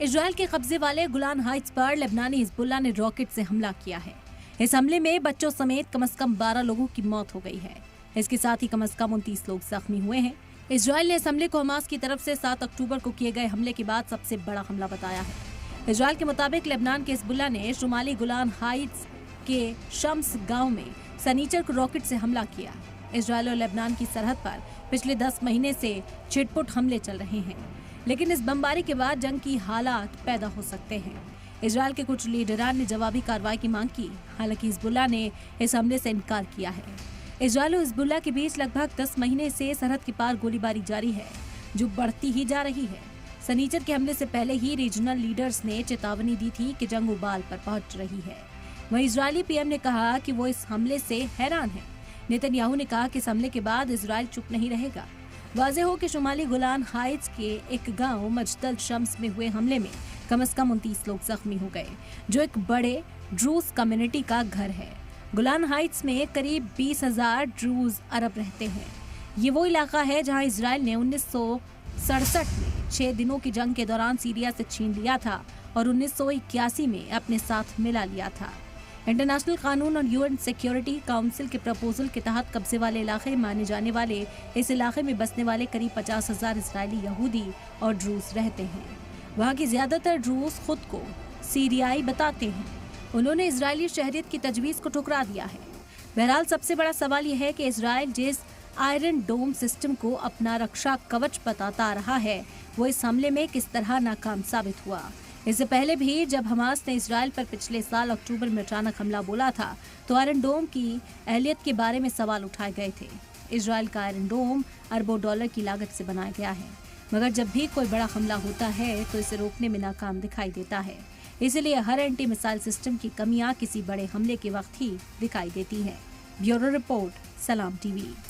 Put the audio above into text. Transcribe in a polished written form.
Israel के कब्जे वाले गुलान हाइट्स पर लेबनानी हिजबुल्लाह ने रॉकेट से हमला किया है। इस हमले में बच्चों समेत कम से कम 12 लोगों की मौत हो गई है। इसके साथ ही कम से कम 29 लोग जख्मी हुए हैं। इजराइल ने इस हमले को हमास की तरफ से 7 अक्टूबर को किए गए हमले के बाद सबसे बड़ा हमला बताया है। इजराइल के मुताबिक लेबनान के हिजबुल्लाह ने शुमाली गुलान हाइट्स के शम्स गांव में शनिचर को रॉकेट से हमला किया। इजराइल और लेबनान की सरहद पर पिछले 10 महीने से छिटपुट हमले चल रहे हैं, लेकिन इस बमबारी के बाद जंग की हालात पैदा हो सकते हैं। इजराइल के कुछ लीडरान ने जवाबी कार्रवाई की मांग की, हालांकि हिजबुल्लाह ने इस हमले से इनकार किया है। इजराइल और हिजबुल्लाह के बीच लगभग 10 महीने से सरहद के पार गोलीबारी जारी है, जो बढ़ती ही जा रही है। शनिचर के हमले से पहले ही रीजनल लीडर्स ने चेतावनी दी थी कि जंग उबाल पर पहुंच रही है। वहीं इजरायली पीएम ने कहा कि वो इस हमले से हैरान है। नेतन्याहू ने कहा कि इस हमले के बाद इजराइल चुप नहीं रहेगा। वाज़ेह हो कि शुमाली गुलान हाइट्स के एक गांव मजदल शम्स में हुए हमले में कम से कम 29 लोग जख्मी हो गए, जो एक बड़े ड्रूज कम्युनिटी का घर है। गुलान हाइट्स में करीब 20,000 ड्रूज अरब रहते हैं। ये वो इलाका है जहां इजराइल ने 1967 में 6 दिनों की जंग के दौरान सीरिया से छीन लिया था और 1981 में अपने साथ मिला लिया था। इंटरनेशनल कानून और यूएन सिक्योरिटी काउंसिल के प्रपोजल के तहत कब्जे वाले इलाके माने जाने वाले इस इलाके में बसने वाले करीब 50,000 इजरायली यहूदी और ड्रूज रहते हैं। वहां की ज्यादातर ड्रूज खुद को सीरियाई बताते हैं। उन्होंने इजरायली शहरियत की तजवीज को ठुकरा दिया है। बहरहाल सबसे बड़ा सवाल यह है कि इजराइल जिस आयरन डोम सिस्टम को अपना रक्षा कवच बताता आ रहा है, वो इस हमले में किस तरह नाकाम साबित हुआ। इससे पहले भी जब हमास ने इजराइल पर पिछले साल अक्टूबर में अचानक हमला बोला था, तो आयरन डोम की अहलियत के बारे में सवाल उठाए गए थे। इजराइल का आयरन डोम अरबों डॉलर की लागत से बनाया गया है, मगर जब भी कोई बड़ा हमला होता है तो इसे रोकने में नाकाम दिखाई देता है। इसलिए हर एंटी मिसाइल सिस्टम की कमियां किसी बड़े हमले के वक्त ही दिखाई देती है। ब्यूरो रिपोर्ट, सलाम टीवी।